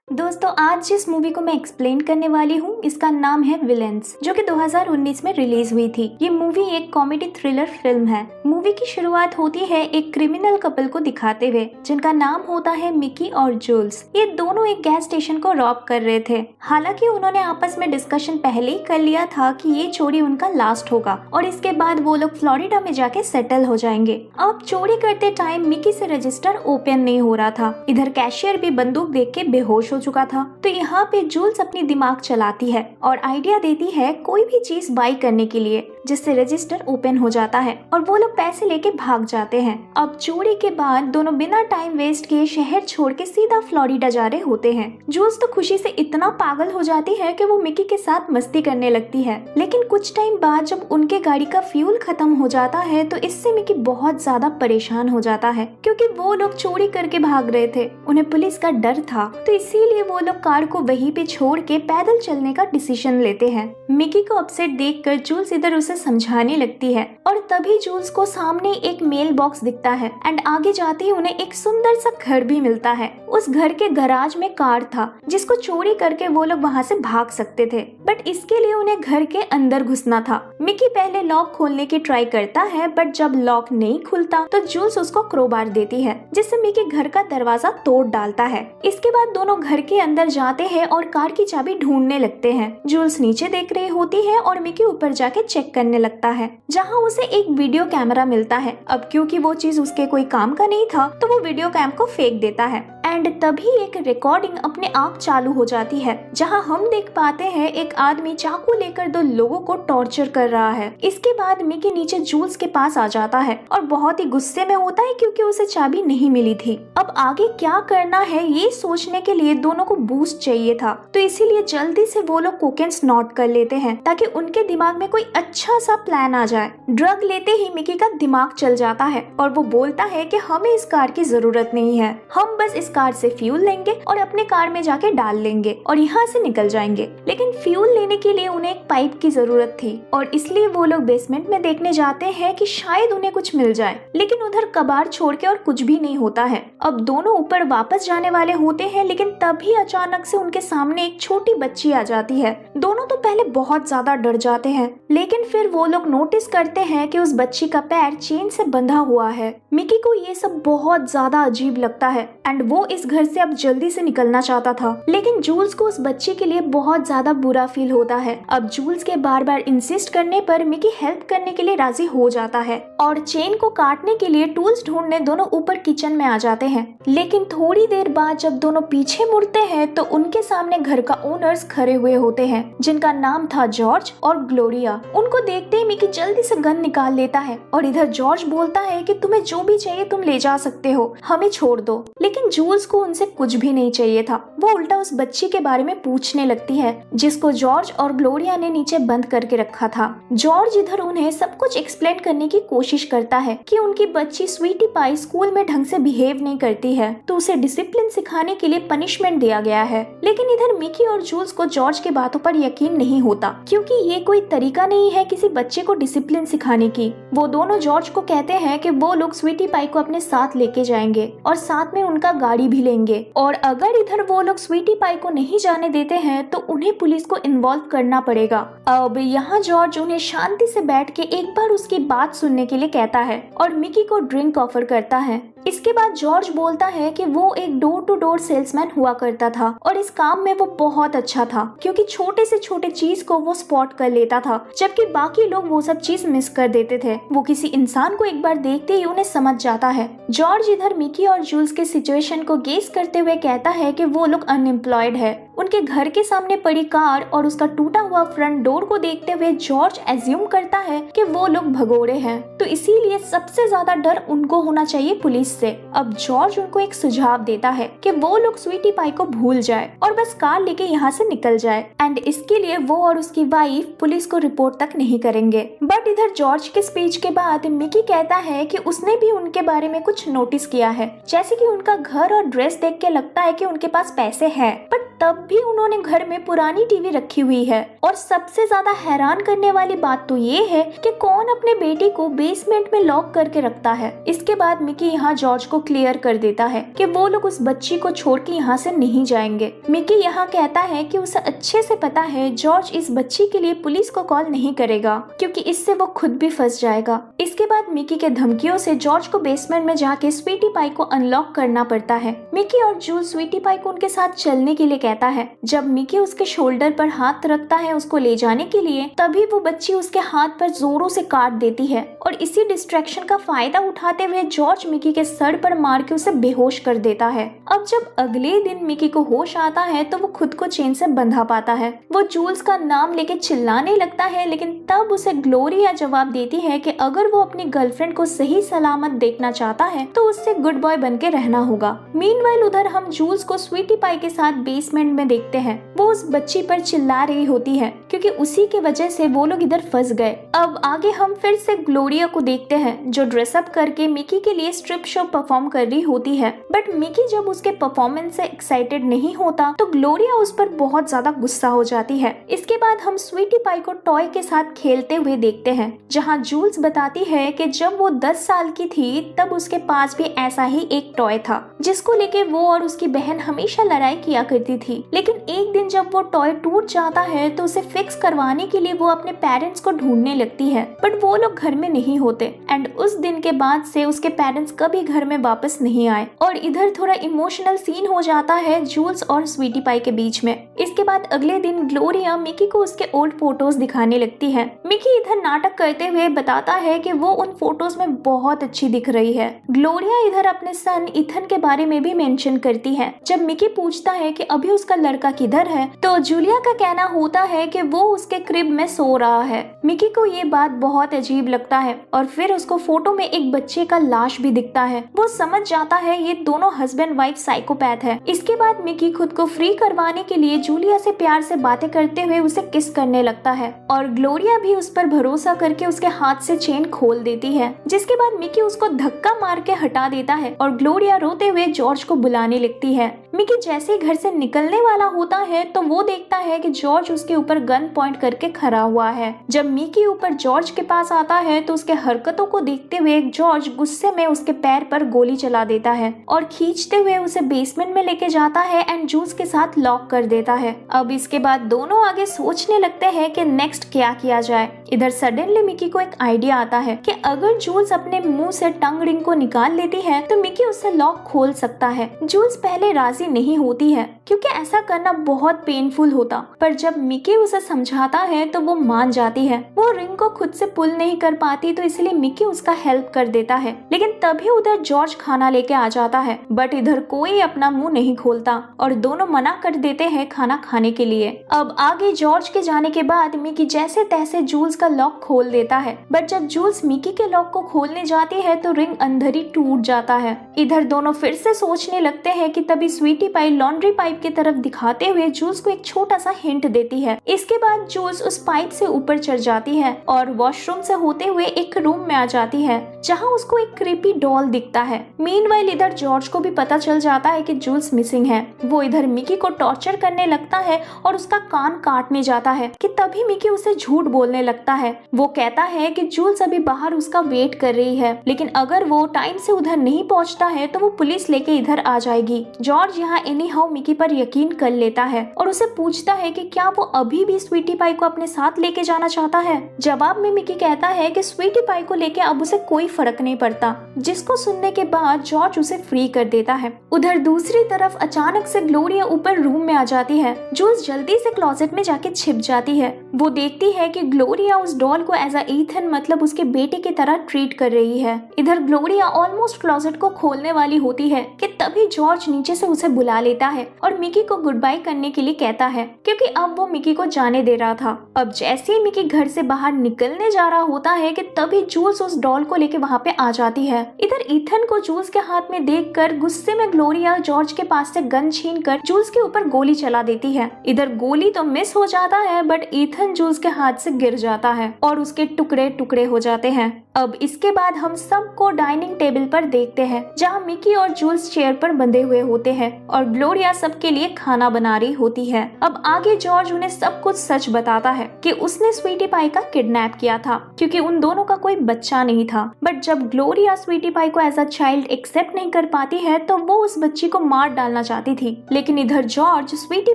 दोस्तों, आज जिस मूवी को मैं एक्सप्लेन करने वाली हूँ इसका नाम है विलेंस, जो कि 2019 में रिलीज हुई थी। ये मूवी एक कॉमेडी थ्रिलर फिल्म है। मूवी की शुरुआत होती है एक क्रिमिनल कपल को दिखाते हुए, जिनका नाम होता है मिकी और जूल्स। ये दोनों एक गैस स्टेशन को रॉब कर रहे थे। हालांकि उन्होंने आपस में डिस्कशन पहले ही कर लिया था कि ये चोरी उनका लास्ट होगा और इसके बाद वो लोग फ्लोरिडा में जाके सेटल हो जाएंगे। अब चोरी करते टाइम मिकी से रजिस्टर ओपन नहीं हो रहा था। इधर कैशियर भी बंदूक देख के बेहोश हो चुका था। तो यहाँ पे जूल्स अपनी दिमाग चलाती है और आइडिया देती है कोई भी चीज बाई करने के लिए, जिससे रजिस्टर ओपन हो जाता है और वो लोग पैसे लेके भाग जाते हैं। अब चोरी के बाद दोनों बिना टाइम वेस्ट किए शहर छोड़ के सीधा फ्लोरिडा जा रहे होते हैं। जूल्स तो खुशी से इतना पागल हो जाती है कि वो मिकी के साथ मस्ती करने लगती है। लेकिन कुछ टाइम बाद जब उनके गाड़ी का फ्यूल खत्म हो जाता है तो इससे मिकी बहुत ज्यादा परेशान हो जाता है, क्योंकि वो लोग चोरी करके भाग रहे थे। उन्हें पुलिस का डर था, तो इसीलिए वो लोग कार को वहीं पे छोड़ के पैदल चलने का डिसीजन लेते हैं। मिकी को अपसेट देखकर जूल्स इधर उसे समझाने लगती है और तभी जूल्स को सामने एक मेल बॉक्स दिखता है एंड आगे जाते ही उन्हें एक सुंदर सा घर भी मिलता है। उस घर के गराज में कार था जिसको चोरी करके वो लोग वहाँ से भाग सकते थे, बट इसके लिए उन्हें घर के अंदर घुसना था। मिकी पहले लॉक खोलने की ट्राई करता है, बट जब लॉक नहीं खुलता तो जूल्स उसको क्रोबार देती है, जिससे मिकी घर का दरवाजा तोड़ डालता है। इसके बाद दोनों घर के अंदर जाते हैं और कार की चाबी ढूंढने लगते हैं। जूल्स नीचे देख रही होती है और मिकी ऊपर जाके चेक करने लगता है, जहाँ उसे एक वीडियो कैमरा मिलता है। अब क्योंकि वो चीज उसके कोई काम का नहीं था तो वो वीडियो कैम को फेंक देता है एंड तभी एक रिकॉर्डिंग अपने आप चालू हो जाती है, जहां हम देख पाते हैं एक आदमी चाकू लेकर दो लोगों को टॉर्चर कर रहा है। इसके बाद मिकी नीचे जूल्स के पास आ जाता है और बहुत ही गुस्से में होता है क्योंकि उसे चाबी नहीं मिली थी। अब आगे क्या करना है ये सोचने के लिए दोनों को बूस्ट चाहिए था, तो इसीलिए जल्दी से वो लोग कोकेन नोट कर लेते हैं ताकि उनके दिमाग में कोई अच्छा सा प्लान आ जाए। ड्रग लेते ही मिकी का दिमाग चल जाता है और वो बोलता है कि हमें इस कार की जरूरत नहीं है, हम बस इस कार से फ्यूल लेंगे और अपने कार में जाके डाल लेंगे और यहाँ से निकल जाएंगे। लेकिन फ्यूल लेने के लिए उन्हें एक पाइप की जरूरत थी और इसलिए वो लोग बेसमेंट में देखने जाते हैं कि शायद उन्हें कुछ मिल जाए, लेकिन उधर कबाड़ छोड़ के और कुछ भी नहीं होता है। अब दोनों ऊपर वापस जाने वाले होते हैं, लेकिन तभी अचानक से उनके सामने एक छोटी बच्ची आ जाती है। दोनों तो पहले बहुत ज्यादा डर जाते हैं, लेकिन फिर वो लोग नोटिस करते हैं कि उस बच्ची का पैर चेन से बंधा हुआ है। मिकी को ये सब बहुत ज्यादा अजीब लगता है एंड वो इस घर से अब जल्दी से निकलना चाहता था, लेकिन जूल्स को उस बच्ची के लिए बहुत ज्यादा बुरा फील होता है। अब जूल्स के बार बार इंसिस्ट करने पर मिकी हेल्प करने के लिए राजी हो जाता है और चेन को काटने के लिए टूल्स ढूंढने दोनों ऊपर किचन में आ जाते हैं। लेकिन थोड़ी देर बाद जब दोनों पीछे मुड़ते हैं तो उनके सामने घर का ओनर्स खड़े हुए होते हैं, जिनका नाम था जॉर्ज और ग्लोरिया। उनको देखते ही मिकी जल्दी से गन निकाल लेता है और इधर जॉर्ज बोलता है कि तुम्हें जो भी चाहिए तुम ले जा सकते हो, हमें छोड़ दो। लेकिन जूल्स को उनसे कुछ भी नहीं चाहिए था। वो उल्टा उस बच्ची के बारे में पूछने लगती है, जिसको जॉर्ज और ग्लोरिया ने नीचे बंद करके रखा था। जॉर्ज इधर उन्हें सब कुछ एक्सप्लेन करने की कोशिश करता है कि उनकी बच्ची स्वीटी पाई स्कूल में ढंग से बिहेव नहीं करती है, तो उसे डिसिप्लिन सिखाने के लिए पनिशमेंट दिया गया है। लेकिन इधर मिकी और जूल्स को जॉर्ज के बातों पर यकीन नहीं होता, क्योंकि ये कोई तरीका नहीं है किसी बच्चे को डिसिप्लिन सिखाने की। वो दोनों जॉर्ज को कहते हैं कि वो लोग स्वीटी पाई को अपने साथ लेके जाएंगे और साथ में उनका गाड़ी भी लेंगे, और अगर इधर वो लोग स्वीटी पाई को नहीं जाने देते हैं तो उन्हें पुलिस को इन्वॉल्व करना पड़ेगा। अब यहाँ जॉर्ज उन्हें शांति से बैठ के एक बार उसकी बात सुनने के लिए कहता है और मिकी को ड्रिंक ऑफर करता है। इसके बाद जॉर्ज बोलता है कि वो एक डोर टू डोर सेल्समैन हुआ करता था और इस काम में वो बहुत अच्छा था, क्योंकि छोटे से छोटे चीज को वो स्पॉट कर लेता था, जबकि बाकी लोग वो सब चीज मिस कर देते थे। वो किसी इंसान को एक बार देखते ही उन्हें समझ जाता है। जॉर्ज इधर मिकी और जूल्स के सिचुएशन को गेस करते हुए कहता है कि वो लोग अनएम्प्लॉयड है। उनके घर के सामने पड़ी कार और उसका टूटा हुआ फ्रंट डोर को देखते हुए जॉर्ज एज्यूम करता है कि वो लोग भगोड़े हैं, तो इसीलिए सबसे ज्यादा डर उनको होना चाहिए पुलिस से। अब जॉर्ज उनको एक सुझाव देता है कि वो लोग स्वीटी पाई को भूल जाए और बस कार लेके यहाँ से निकल जाए, एंड इसके लिए वो और उसकी वाइफ पुलिस को रिपोर्ट तक नहीं करेंगे। बट इधर जॉर्ज के स्पीच के बाद मिकी कहता है कि उसने भी उनके बारे में कुछ नोटिस किया है, जैसे कि उनका घर और ड्रेस देख के लगता है कि उनके पास पैसे है, बट तब भी उन्होंने घर में पुरानी टीवी रखी हुई है। और सबसे ज्यादा हैरान करने वाली बात तो ये है कि कौन अपने बेटी को बेसमेंट में लॉक करके रखता है। इसके बाद मिकी यहाँ जॉर्ज को क्लियर कर देता है कि वो लोग उस बच्ची को छोड़ के यहाँ से नहीं जाएंगे। मिकी यहाँ कहता है कि उसे अच्छे से पता है जॉर्ज इस बच्ची के लिए पुलिस को कॉल नहीं करेगा, क्योंकि इससे वो खुद भी फंस जाएगा। इसके बाद मिकी के धमकियों से जॉर्ज को बेसमेंट में जाके स्वीटी पाई को अनलॉक करना पड़ता है। मिकी और जूल स्वीटी पाई को उनके साथ चलने के लिए कहता है। जब मिकी उसके शोल्डर पर हाथ रखता है उसको ले जाने के लिए, तभी वो बच्ची उसके हाथ पर जोरों से काट देती है और इसी डिस्ट्रैक्शन का फायदा उठाते हुए जॉर्ज मिकी के सर पर मार के उसे बेहोश कर देता है। अब जब अगले दिन मिकी को होश आता है तो वो खुद को चेन से बंधा पाता है। वो जूल्स का नाम लेके चिल्लाने लगता है, लेकिन तब उसे ग्लोरिया जवाब देती है कि अगर वो अपनी गर्लफ्रेंड को सही सलामत देखना चाहता है तो उससे गुड बॉय बन के रहना होगा। मीनवाइल उधर हम जूल्स को स्वीटी पाई के साथ बेसमेंट में देखते हैं। वो उस बच्ची पर चिल्ला रही होती है क्योंकि उसी की वजह से वो लोग इधर फंस गए। अब आगे हम फिर से ग्लोरिया को देखते हैं जो ड्रेसअप करके मिकी के लिए स्ट्रिप शो परफॉर्म कर रही होती है। बट मिकी जब उसके परफॉर्मेंस से एक्साइटेड नहीं होता तो ग्लोरिया उस पर बहुत ज्यादा गुस्सा हो जाती है। इसके बाद हम स्वीटी पाई को टॉय के साथ खेलते हुए देखते हैं, जहाँ जूल्स बताती है कि जब वो 10 साल की थी तब उसके पास भी ऐसा ही एक टॉय था जिसको लेके वो और उसकी बहन हमेशा लड़ाई किया करती थी। लेकिन एक दिन जब वो टॉय टूट जाता है तो उसे फिक्स करवाने के लिए वो अपने पेरेंट्स को ढूंढने लगती है, बट वो लोग घर में नहीं होते। एंड उस दिन के बाद से उसके पेरेंट्स कभी घर में वापस नहीं आए और इधर थोड़ा इमोशनल सीन हो जाता है जूल्स और स्वीटी पाई के बीच में। इसके बाद अगले दिन ग्लोरिया मिकी को उसके ओल्ड फोटोज दिखाने लगती है। मिकी इधर नाटक करते हुए बताता है कि वो उन फोटोज में बहुत अच्छी दिख रही है। ग्लोरिया इधर अपने सन इथन के बारे में भी मेंशन करती है। जब मिकी पूछता है कि अभी उसका लड़का किधर है तो जूलिया का कहना होता है कि वो उसके क्रिब में सो रहा है। मिकी को ये बात बहुत अजीब लगता है और फिर उसको फोटो में एक बच्चे का लाश भी दिखता है। वो समझ जाता है ये दोनों हस्बैंड वाइफ साइकोपैथ है। इसके बाद मिकी खुद को फ्री करवाने के लिए जूलिया से प्यार से बातें करते हुए उसे किस करने लगता है और ग्लोरिया भी उस पर भरोसा करके उसके हाथ से चेन खोल देती है, जिसके बाद मिकी उसको धक्का मार के हटा देता है और ग्लोरिया रोते हुए जॉर्ज को बुलाने लगती है। मिकी जैसे घर से निकलने वाला होता है तो वो देखता है कि जॉर्ज उसके ऊपर गन पॉइंट करके खड़ा हुआ है। जब मिकी ऊपर जॉर्ज के पास आता है तो उसके हरकतों को देखते हुए जॉर्ज गुस्से में उसके पैर पर गोली चला देता है और खींचते हुए उसे बेसमेंट में लेके जाता है एंड जूल्स के साथ लॉक कर देता है। अब इसके बाद दोनों आगे सोचने लगते हैं कि नेक्स्ट क्या किया जाए। इधर सडनली मिकी को एक आइडिया आता है कि अगर जूल्स अपने मुंह से टंग रिंग को निकाल लेती है तो मिकी उससे लॉक खोल सकता है। जूल्स पहले राजी नहीं होती है क्योंकि ऐसा करना बहुत पेनफुल होता, पर जब मिकी उसे समझाता है तो वो मान जाती है। वो रिंग को खुद से पुल नहीं कर पाती तो इसलिए मिकी उसका हेल्प कर देता है। लेकिन तभी उधर जॉर्ज खाना लेके आ जाता है, बट इधर कोई अपना मुंह नहीं खोलता और दोनों मना कर देते हैं खाना खाने के लिए। अब आगे जॉर्ज के जाने के बाद मिकी जैसे तैसे जूल्स का लॉक खोल देता है, बट जब जूल्स मिकी के लॉक को खोलने जाती है तो रिंग अंदर ही टूट जाता है। इधर दोनों फिर से सोचने लगते हैं कि तभी स्वीटी पाई लॉन्ड्री पाइप की तरफ दिखाते हुए जूल्स को एक छोटा सा हिंट देती है। इसके बाद जूल्स उस पाइप से ऊपर चढ़ जाती है और वॉशरूम से होते हुए एक रूम में आ जाती है जहां उसको एक क्रीपी डॉल दिखता है। मीनवाइल इधर जॉर्ज को भी पता चल जाता है कि जूल्स मिसिंग है। वो इधर मिकी को टॉर्चर करने लगता है और उसका कान काटने जाता है कि तभी मिकी उसे झूठ बोलने लगता है। वो कहता है कि जूल्स अभी बाहर उसका वेट कर रही है, लेकिन अगर वो टाइम से उधर नहीं पहुंचता है तो वो पुलिस लेके इधर आ जाएगी। जॉर्ज यहाँ एनी हाउ मिकी पर यकीन कर लेता है और उसे पूछता है कि क्या वो अभी भी स्वीटी पाई को अपने साथ लेके जाना चाहता है। जवाब में मिकी कहता है कि स्वीटी पाई को लेके अब उसे कोई फर्क नहीं पड़ता, जिसको सुनने के बाद जॉर्ज उसे फ्री कर देता है। उधर दूसरी तरफ अचानक से ग्लोरिया ऊपर रूम में आ जाती है। जूल्स जल्दी से क्लोजेट में जाके छिप जाती है। वो देखती है कि ग्लोरिया उस डॉल को एज अ ईथन मतलब उसके बेटे की तरह ट्रीट कर रही है। इधर ग्लोरिया ऑलमोस्ट क्लोजेट को खोलने वाली होती है कि तभी जॉर्ज नीचे से उसे बुला लेता है और मिकी को गुड बाय करने के लिए कहता है क्योंकि अब वो मिकी को जाने दे रहा था। अब जैसे ही मिकी घर से बाहर निकलने जा रहा होता है कि तभी जूल्स उस डॉल को लेके वहाँ पे आ जाती है। इधर ईथन को जूल्स के हाथ में देखकर गुस्से में ग्लोरिया जॉर्ज के पास से गन छीनकर जूल्स के ऊपर गोली चला देती है। इधर गोली तो मिस हो जाता है बट ईथन जूल्स के हाथ से गिर जाता है और उसके टुकड़े टुकड़े हो जाते हैं। अब इसके बाद हम सबको डाइनिंग टेबल पर देखते हैं जहाँ मिकी और जूल्स चेयर पर बंधे हुए होते हैं और ग्लोरिया सबके लिए खाना बना रही होती है। अब आगे जॉर्ज उन्हें सब कुछ सच बताता है कि उसने स्वीटी पाई का किडनैप किया था क्योंकि उन दोनों का कोई बच्चा नहीं था। बट जब ग्लोरिया स्वीटी पाई को एज अ चाइल्ड एक्सेप्ट नहीं कर पाती है तो वो उस बच्ची को मार डालना चाहती थी, लेकिन इधर जॉर्ज स्वीटी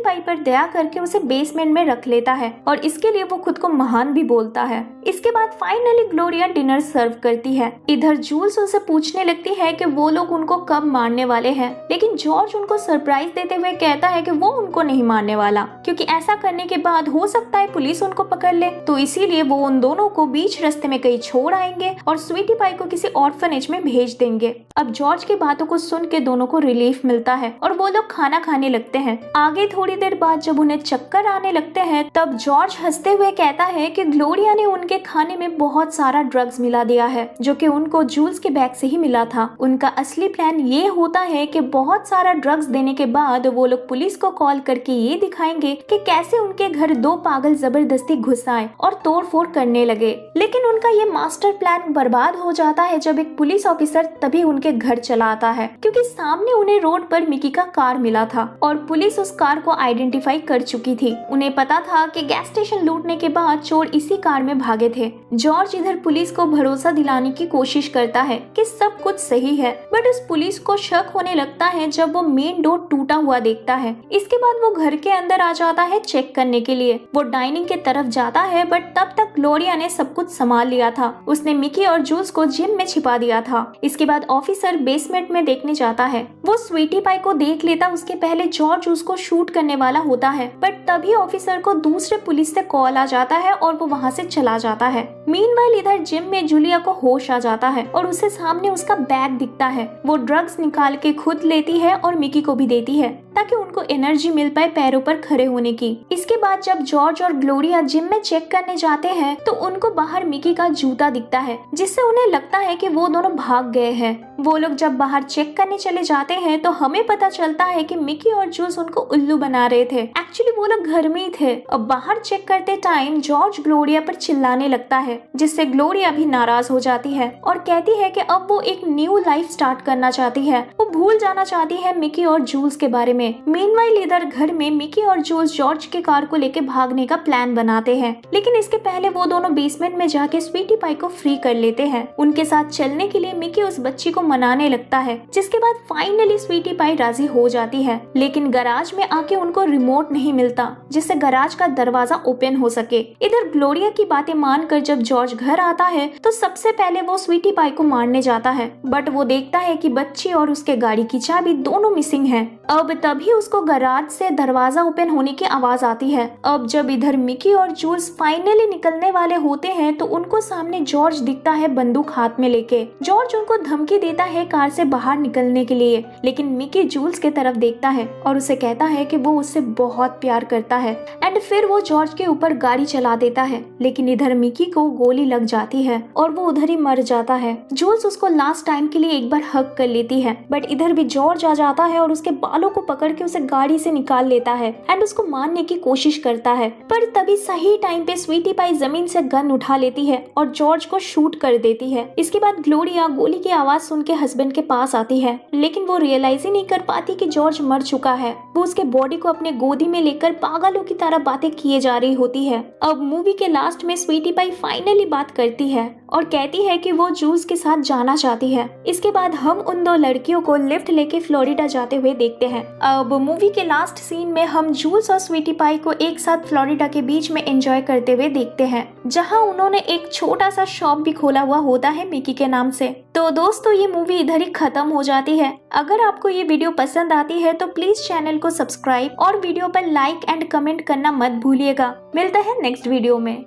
पाई पर दया करके उसे बेसमेंट में रख लेता है और इसके लिए वो खुद को महान भी बोलता है। इसके बाद फाइनली ग्लोरिया डिनर सर्व करती है। इधर जूल्स उनसे पूछने लगती है कि वो लोग उनको कब मारने वाले हैं, लेकिन जॉर्ज उनको सरप्राइज देते हुए कहता है कि वो उनको नहीं मारने वाला क्योंकि ऐसा करने के बाद हो सकता है पुलिस उनको पकड़ ले, तो इसीलिए वो उन दोनों को बीच रास्ते में कहीं छोड़ आएंगे और स्वीटी पाई को किसी ऑर्फनेज में भेज देंगे। अब जॉर्ज की बातों को सुन के दोनों को रिलीफ मिलता है और वो लोग खाना खाने लगते हैं। आगे थोड़ी देर बाद जब उन्हें चक्कर आने लगते हैं तब जॉर्ज हंसते हुए कहता है कि ग्लोरिया ने उनके खाने में बहुत सारा ड्रग्स मिला दिया है जो कि उनको जूल्स के बैग से ही मिला था। उनका असली प्लान ये होता है कि बहुत सारा ड्रग्स देने के बाद वो लोग पुलिस को कॉल करके ये दिखाएंगे कि कैसे उनके घर दो पागल जबरदस्ती घुस आए और तोड़फोड़ करने लगे। लेकिन उनका ये मास्टर प्लान बर्बाद हो जाता है जब एक पुलिस ऑफिसर तभी उनके घर चला आता है क्योंकि सामने उन्हें रोड पर मिकी का कार मिला था और पुलिस उस कार को आइडेंटिफाई कर चुकी थी। उन्हें पता था कि गैस स्टेशन लूटने के बाद चोर इसी कार में भागे थे। जॉर्ज इधर पुलिस को भरोसा दिलाने की कोशिश करता है कि सब कुछ सही है, बट उस पुलिस को शक होने लगता है जब वो मेन डोर टूटा हुआ देखता है। इसके बाद वो घर के अंदर आ जाता है चेक करने के लिए। वो डाइनिंग के तरफ जाता है बट तब तक ग्लोरिया ने सब कुछ संभाल लिया था। उसने मिकी और जूल्स को जिम में छिपा दिया था। इसके बाद ऑफिसर बेसमेंट में देखने जाता है। वो स्वीटी पाई को देख लेता उसके पहले जॉर्ज उसको शूट करने वाला होता है, बट तभी ऑफिसर को दूसरे पुलिस से कॉल आ जाता है और वो वहाँ से चला जाता है। मीनवाइल इधर जिम में जूलिया को होश आ जाता है और उसे सामने उसका बैग दिखता है। वो ड्रग्स निकाल के खुद लेती है और मिकी को भी देती है ताकि उनको एनर्जी मिल पाए पैरों पर खड़े होने की। इसके बाद जब जॉर्ज और ग्लोरिया जिम में चेक करने जाते हैं तो उनको बाहर मिकी का जूता दिखता है जिससे उन्हें लगता है कि वो दोनों भाग गए हैं। वो लोग जब बाहर चेक करने चले जाते हैं तो हमें पता चलता है कि मिकी और जूल्स उनको उल्लू बना रहे थे। एक्चुअली वो लोग घर में ही थे। अब बाहर चेक करते टाइम जॉर्ज ग्लोरिया पर चिल्लाने लगता है जिससे ग्लोरिया भी नाराज हो जाती है और कहती है कि अब वो एक न्यू लाइफ स्टार्ट करना चाहती है। वो भूल जाना चाहती है मिकी और जूल्स के बारे में। मीनवाइल इधर घर में मिकी और जूल्स जॉर्ज के कार को लेके भागने का प्लान बनाते हैं, लेकिन इसके पहले वो दोनों बेसमेंट में जाके स्वीटी पाई को फ्री कर लेते हैं। उनके साथ चलने के लिए मिकी उस बच्ची को मनाने लगता है, जिसके बाद फाइनली स्वीटी पाई राजी हो जाती है। लेकिन गराज में आके उनको रिमोट नहीं मिलता जिससे गराज का दरवाजा ओपन हो सके। इधर ग्लोरिया की बातें मानकर जब जॉर्ज घर आता है तो सबसे पहले वो स्वीटी पाई को मारने जाता है, बट वो देखता है कि बच्ची और उसके गाड़ी की चाबी दोनों मिसिंग हैं। अब तभी उसको गराज से दरवाजा ओपन होने की आवाज आती है। अब जब इधर मिकी और जूल्स फाइनली निकलने वाले होते हैं तो उनको सामने जॉर्ज दिखता है बंदूक हाथ में लेके। जॉर्ज उनको धमकी देता है कार से बाहर निकलने के लिए, लेकिन मिकी जूल्स के तरफ देखता है और उसे कहता है कि वो उससे बहुत प्यार करता है एंड फिर वो जॉर्ज के ऊपर गाड़ी चला देता है। लेकिन इधर मिकी को गोली लग जाती है और वो उधर ही मर जाता है। जूल्स उसको लास्ट टाइम के लिए एक बार हग कर लेती है, बट इधर भी जॉर्ज आ जाता है और उसके बालों को पकड़ के उसे गाड़ी से निकाल लेता है एंड उसको मारने की कोशिश करता है। पर तभी सही टाइम पे स्वीटी पाई जमीन से गन उठा लेती है और जॉर्ज को शूट कर देती है। इसके बाद ग्लोरिया गोली की आवाज सुन के हस्बैंड के पास आती है, लेकिन वो रियलाइज ही नहीं कर पाती कि जॉर्ज मर चुका है। वो उसके बॉडी को अपने गोदी में लेकर पागलों की तरह बातें किए जा रही होती है। अब मूवी के लास्ट में स्वीटी पाई फाइनली बात करती है और कहती है कि वो जूल्स के साथ जाना चाहती है। इसके बाद हम उन दो लड़कियों को लिफ्ट लेके फ्लोरिडा जाते हुए देखते हैं। अब मूवी के लास्ट सीन में हम जूल्स और स्वीटी पाई को एक साथ फ्लोरिडा के बीच में एंजॉय करते हुए देखते हैं, जहां उन्होंने एक छोटा सा शॉप भी खोला हुआ होता है मिकी के नाम से। तो दोस्तों ये मूवी इधर ही खत्म हो जाती है। अगर आपको ये वीडियो पसंद आती है तो प्लीज चैनल को सब्सक्राइब और वीडियो पर लाइक एंड कमेंट करना मत भूलिएगा। मिलते हैं नेक्स्ट वीडियो में।